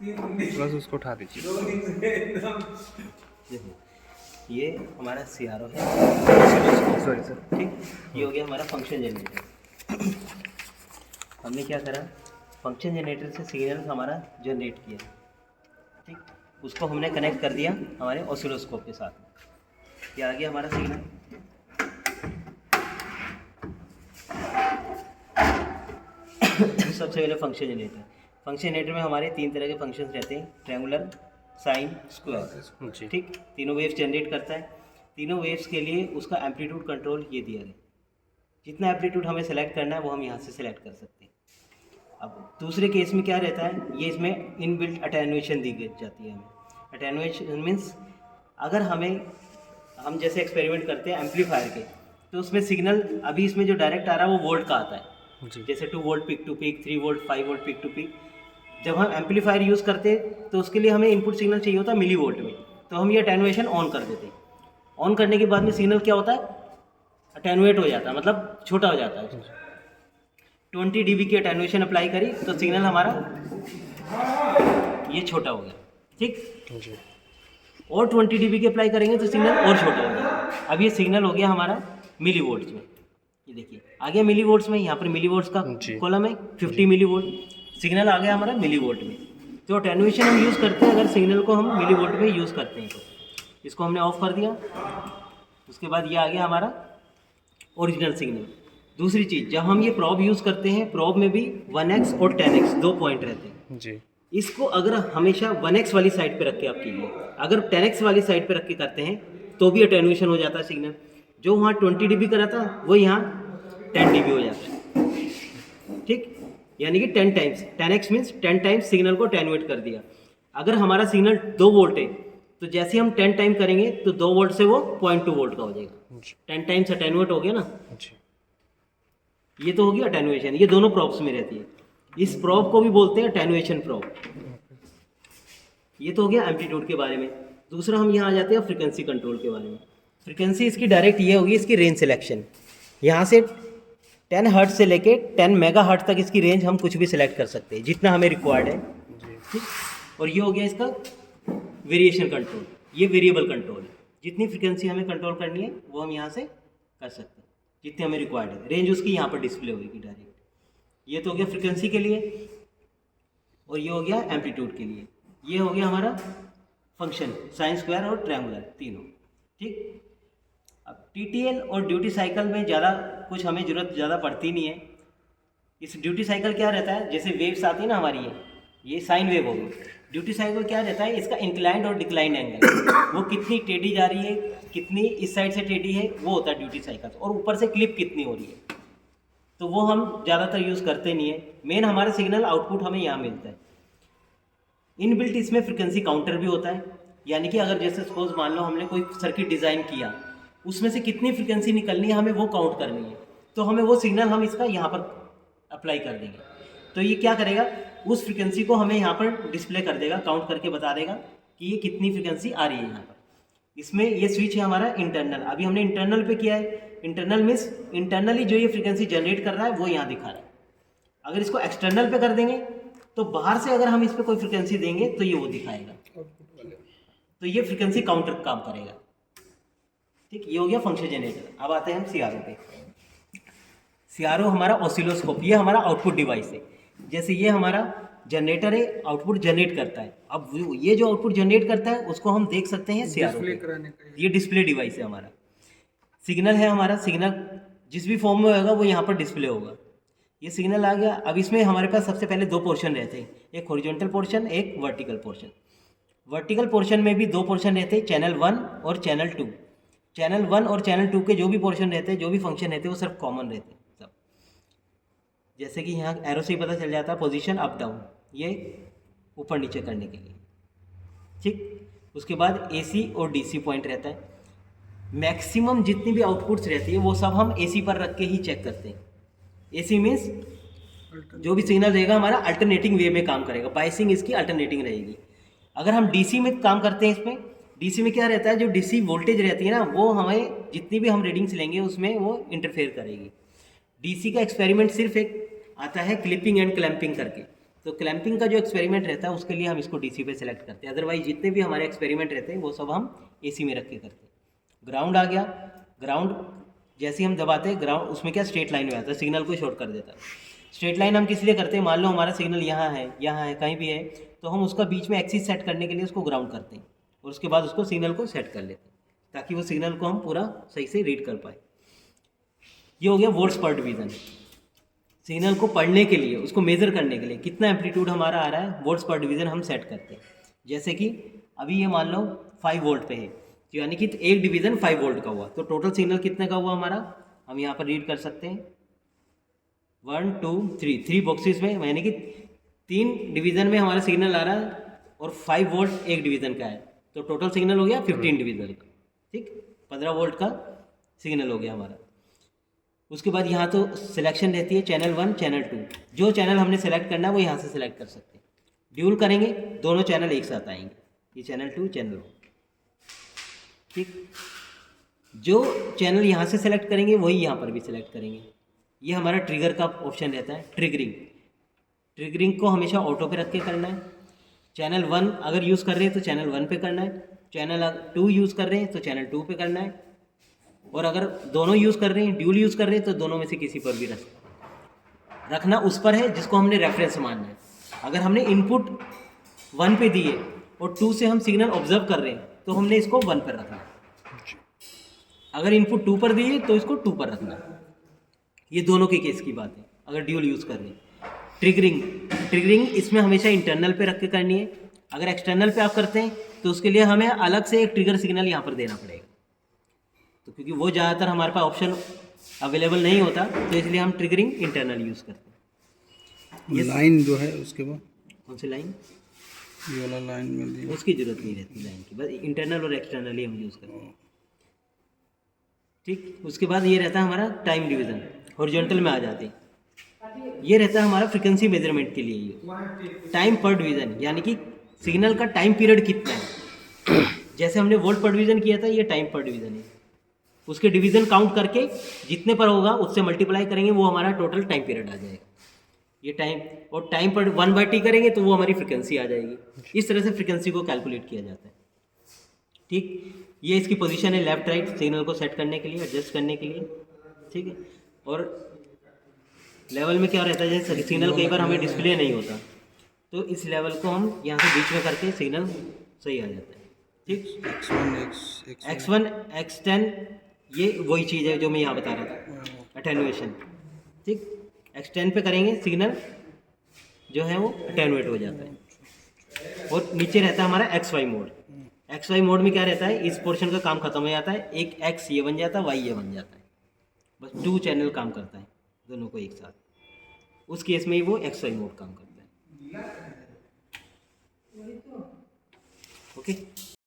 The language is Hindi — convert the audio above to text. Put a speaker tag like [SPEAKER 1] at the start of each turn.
[SPEAKER 1] बस उसको उठा दीजिए।
[SPEAKER 2] देखो ये हमारा CRO है,
[SPEAKER 1] सॉरी सर।
[SPEAKER 2] ठीक। ये हो गया हमारा फंक्शन जनरेटर। हमने क्या करा, फंक्शन जनरेटर से सिग्नल हमारा जनरेट किया, ठीक। उसको हमने कनेक्ट कर दिया हमारे ऑसिलोस्कोप के साथ। ये आ गया हमारा सिग्नल। सबसे पहले फंक्शन जनरेटर। फंक्शन जनरेटर में हमारे 3 तरह के फंक्शंस रहते हैं, ट्रायंगुलर, साइन, स्क्वायर, ठीक। तीनों वेव्स जनरेट करता है। तीनों वेव्स के लिए उसका एम्पलीट्यूड कंट्रोल ये दिया गया। जितना एम्पलीट्यूड हमें सेलेक्ट करना है वो हम यहाँ से सेलेक्ट कर सकते हैं। अब दूसरे केस में क्या रहता है, ये इसमें इनबिल्ट अटेनुएशन दी जाती है हमें। अटेनुएशन मीन्स अगर हम जैसे एक्सपेरिमेंट करते हैं एम्पलीफायर के, तो उसमें सिग्नल अभी इसमें जो डायरेक्ट आ रहा है वो वोल्ट का आता है, जैसे 2 volt peak to peak, 3 volt, 5 volt peak to peak. जब हम एम्पलीफायर यूज़ करते हैं तो उसके लिए हमें इनपुट सिग्नल चाहिए होता है मिली वोल्ट में, तो हम ये अटेनुएशन ऑन कर देते हैं। ऑन करने के बाद में सिग्नल क्या होता है, अटेनुएट हो जाता है, मतलब छोटा हो जाता है। 20 dB की अटेनुएशन अप्लाई करी तो सिग्नल हमारा ये छोटा हो गया, ठीक। और 20 dB की अप्लाई करेंगे तो सिग्नल और छोटा हो जाएगा। अब ये सिग्नल हो गया हमारा मिली वोल्ट्स में। ये देखिए आ गया मिली वोल्ट्स में, यहाँ पर मिली वोल्ट्स का कॉलम है, 50 मिली वोल्ट सिग्नल आ गया हमारा मिली वोल्ट में। तो अटेनुएशन हम यूज़ करते हैं अगर सिग्नल को हम मिली वोल्ट में यूज़ करते हैं तो। इसको हमने ऑफ कर दिया। उसके बाद ये आ गया हमारा ओरिजिनल सिग्नल। दूसरी चीज़, जब हम ये प्रॉब यूज़ करते हैं, प्रॉब में भी 1x और 10x 2 पॉइंट रहते हैं जी। इसको अगर हमेशा 1x वाली साइड पे रख के आप कीजिए, अगर 10x वाली साइड पे रख के करते हैं तो भी अटेनुएशन हो जाता है सिग्नल। जो वहाँ 20 dB का रहता है वो यहाँ 10 dB हो जाता है, ठीक। यानी कि 10 times, 10x means 10 times signal को अटेनुएट कर दिया। अगर हमारा सिग्नल 2 वोल्ट है तो जैसे हम 10 टाइम करेंगे तो 2 वोल्ट से वो 0.2 वोल्ट का हो जाएगा। 10 टाइम्स अटेनुएट हो गया ना। ये तो होगी अटेनुएशन, ये दोनों प्रॉब्स में रहती है। इस प्रॉब को भी बोलते हैं अटेनुएशन प्रॉब। ये तो हो गया एम्पलीट्यूड के बारे में। दूसरा हम यहाँ आ जाते हैं फ्रीक्वेंसी कंट्रोल के बारे में। फ्रीक्वेंसी इसकी डायरेक्ट ये होगी, इसकी रेंज सिलेक्शन। यहाँ से 10 हर्ट्ज से लेके 10 मेगा हर्ट्ज तक इसकी रेंज हम कुछ भी सिलेक्ट कर सकते हैं, जितना हमें रिक्वायर्ड है, ठीक। और ये हो गया इसका वेरिएशन कंट्रोल, ये वेरिएबल कंट्रोल है। जितनी फ्रीक्वेंसी हमें कंट्रोल करनी है वो हम यहाँ से कर सकते हैं, जितनी हमें रिक्वायर्ड है। रेंज उसकी यहाँ पर डिस्प्ले होगी डायरेक्ट। ये तो हो गया फ्रीक्वेंसी के लिए, और ये हो गया एम्पलीट्यूड के लिए। ये हो गया हमारा फंक्शन, साइन, स्क्वायर और ट्रायंगुलर तीनों, ठीक। अब TTL और ड्यूटी साइकिल में ज़्यादा कुछ हमें ज़रूरत ज़्यादा पड़ती नहीं है। इस ड्यूटी साइकिल क्या रहता है, जैसे वेव्स आती है ना हमारी, ये साइन वेव होगी। ड्यूटी साइकिल क्या रहता है, इसका इंक्लाइंड और डिक्लाइंड एंगल, वो कितनी टेढ़ी जा रही है, कितनी इस साइड से टेढ़ी है, वो होता है ड्यूटी साइकिल। और ऊपर से क्लिप कितनी हो रही है, तो वो हम ज़्यादातर यूज़ करते नहीं है। मेन हमारा सिग्नल आउटपुट हमें यहाँ मिलता है। इनबिल्ट इसमें फ्रिक्वेंसी काउंटर भी होता है, यानी कि अगर जैसे सपोज मान लो हमने कोई सर्किट डिज़ाइन किया, उसमें से कितनी फ्रिक्वेंसी निकलनी है हमें वो काउंट करनी है, तो हमें वो सिग्नल हम इसका यहाँ पर अप्लाई कर देंगे, तो ये क्या करेगा, उस फ्रिक्वेंसी को हमें यहाँ पर डिस्प्ले कर देगा, काउंट करके बता देगा कि ये कितनी फ्रिक्वेंसी आ रही है यहाँ पर। इसमें ये स्विच है हमारा इंटरनल, अभी हमने इंटरनल पे किया है। इंटरनल मीन्स इंटरनली जो ये फ्रिक्वेंसी जनरेट कर रहा है वो यहाँ दिखा रहा है। अगर इसको एक्सटर्नल पे कर देंगे तो बाहर से अगर हम इस पर कोई फ्रिक्वेंसी देंगे तो ये वो दिखाएगा, तो ये फ्रिक्वेंसी काउंटर काम करेगा, ठीक। ये हो गया फंक्शन जनरेटर। अब आते हैं हम CRO पे। CRO हमारा ऑसिलोस्कोप, ये हमारा आउटपुट डिवाइस है। जैसे ये हमारा जनरेटर है, आउटपुट जनरेट करता है। अब ये जो आउटपुट जनरेट करता है उसको हम देख सकते हैं CRO पे। ये डिस्प्ले डिवाइस है हमारा। सिग्नल है हमारा, सिग्नल जिस भी फॉर्म में होगा वो यहाँ पर डिस्प्ले होगा। ये सिग्नल आ गया। अब इसमें हमारे पास सबसे पहले 2 पोर्शन रहते हैं, एक हॉरिजॉन्टल पोर्शन, एक वर्टिकल पोर्शन। वर्टिकल पोर्शन में भी 2 पोर्शन रहते हैं, चैनल 1 और चैनल 2। चैनल 1 और चैनल 2 के जो भी पोर्शन रहते हैं, जो भी फंक्शन रहते हैं, वो सिर्फ कॉमन रहते हैं सब। जैसे कि यहाँ एरो से ही पता चल जाता है पोजीशन अप डाउन, ये ऊपर नीचे करने के लिए, ठीक। उसके बाद AC और DC पॉइंट रहता है। मैक्सिमम जितनी भी आउटपुट्स रहती है वो सब हम AC पर रख के ही चेक करते हैं। AC मीन्स जो भी सिग्नल रहेगा हमारा अल्टरनेटिंग वे में काम करेगा, बायसिंग इसकी अल्टरनेटिंग रहेगी। अगर हम DC में काम करते हैं, इसमें DC में क्या रहता है, जो DC वोल्टेज रहती है ना, वो हमें जितनी भी हम रीडिंग्स लेंगे उसमें वो इंटरफेयर करेगी। DC का एक्सपेरिमेंट सिर्फ एक आता है क्लिपिंग एंड क्लैंपिंग करके, तो क्लैंपिंग का जो एक्सपेरिमेंट रहता है उसके लिए हम इसको डीसी पे सेलेक्ट करते हैं, अदरवाइज जितने भी हमारे एक्सपेरिमेंट रहते हैं वो सब हम एसी में रख के करते हैं। ग्राउंड आ गया, ग्राउंड जैसे ही हम दबाते हैं ग्राउंड उसमें क्या स्ट्रेट लाइन में आता है, सिग्नल को शॉर्ट कर देता है। स्ट्रेट लाइन हम किस लिए करते हैं, मान लो हमारा सिग्नल यहाँ है कहीं भी है, तो हम उसका बीच में एक्सिस सेट करने के लिए उसको ग्राउंड करते हैं और उसके बाद उसको सिग्नल को सेट कर लेते हैं ताकि वो सिग्नल को हम पूरा सही से रीड कर पाए। ये हो गया वोल्ट्स पर डिवीज़न। सिग्नल को पढ़ने के लिए, उसको मेज़र करने के लिए कितना एम्पलीट्यूड हमारा आ रहा है, वोल्ट्स पर डिवीज़न हम सेट करते हैं। जैसे कि अभी ये मान लो 5 वोल्ट पे है, तो यानी कि एक डिवीज़न 5 वोल्ट का हुआ, तो टोटल सिग्नल कितने का हुआ हमारा, हम यहाँ पर रीड कर सकते हैं 1 2 3 बॉक्सेस में, यानी कि 3 डिवीज़न में हमारा सिग्नल आ रहा है और 5 वोल्ट एक डिवीज़न का है, तो टोटल सिग्नल हो गया 15 डिवीज़न का। ठीक, 15 वोल्ट का सिग्नल हो गया हमारा। उसके बाद यहाँ तो सिलेक्शन रहती है चैनल 1 चैनल 2, जो चैनल हमने सेलेक्ट करना है वो यहाँ से सेलेक्ट कर सकते हैं। ड्यूल करेंगे, दोनों चैनल एक साथ आएंगे, ये चैनल 2 चैनल 1। ठीक, जो चैनल यहाँ से सेलेक्ट करेंगे वही यहाँ पर भी सेलेक्ट करेंगे। ये हमारा ट्रिगर का ऑप्शन रहता है, ट्रिगरिंग को हमेशा ऑटो पे रख के करना है। चैनल 1 अगर यूज़ कर रहे हैं तो चैनल 1 पे करना है, चैनल 2 यूज़ कर रहे हैं तो चैनल 2 पे करना है, और अगर दोनों यूज़ कर रहे हैं, ड्यूल यूज़ कर रहे हैं, तो दोनों में से किसी पर भी रखना उस पर है जिसको हमने रेफरेंस मानना है। अगर हमने इनपुट 1 पे दिए और 2 से हम सिग्नल ऑब्जर्व कर रहे हैं तो हमने इसको 1 पर रखना है, अगर इनपुट 2 पर दिए तो इसको 2 पर रखना है। ये दोनों के केस की बात है अगर ड्यूल यूज़ कर रहे हैं। ट्रिगरिंग इसमें हमेशा इंटरनल पे रख के करनी है। अगर एक्सटर्नल पे आप करते हैं तो उसके लिए हमें अलग से एक ट्रिगर सिग्नल यहाँ पर देना पड़ेगा, तो क्योंकि वो ज़्यादातर हमारे पास ऑप्शन अवेलेबल नहीं होता, तो इसलिए हम ट्रिगरिंग इंटरनल यूज़ करते हैं।
[SPEAKER 1] ये लाइन जो है उसके बाद
[SPEAKER 2] कौन सी लाइन,
[SPEAKER 1] ये वाला लाइन में दी,
[SPEAKER 2] उसकी ज़रूरत नहीं रहती लाइन की, बस इंटरनल और एक्सटर्नल ही हम यूज़ करते हैं। ठीक, उसके बाद ये रहता है हमारा टाइम डिवीज़न, हॉरिजॉन्टल में आ जाते हैं। ये रहता है हमारा फ्रीक्वेंसी मेजरमेंट के लिए, ये टाइम पर डिवीज़न, यानी कि सिग्नल का टाइम पीरियड कितना है। जैसे हमने वोल्ट पर डिवीज़न किया था, ये टाइम पर डिवीज़न है। उसके डिवीज़न काउंट करके जितने पर होगा उससे मल्टीप्लाई करेंगे, वो हमारा टोटल टाइम पीरियड आ जाएगा। ये टाइम, और टाइम पर 1/t करेंगे तो वो हमारी फ्रीक्वेंसी आ जाएगी। इस तरह से फ्रीक्वेंसी को कैलकुलेट किया जाता है। ठीक, ये इसकी पोजीशन है लेफ्ट राइट, सिग्नल को सेट करने के लिए, एडजस्ट करने के लिए। ठीक है, और लेवल में क्या रहता है, जैसे सिग्नल कई बार हमें डिस्प्ले नहीं होता, तो इस लेवल को हम यहाँ से बीच में करके सिग्नल सही आ जाता है। ठीक, X1 X10 ये वही चीज़ है जो मैं यहाँ बता रहा था, अटेनुएशन। ठीक, X10 पे करेंगे सिग्नल जो है वो अटेनुएट हो जाता है। और नीचे रहता है हमारा XY मोड। XY मोड में क्या रहता है, इस पोर्शन का काम खत्म हो जाता है, एक X ये बन जाता है, Y ये बन जाता है, बस 2 चैनल काम करता है दोनों को एक साथ। उस केस में ही वो XY मोड काम करता है। ओके।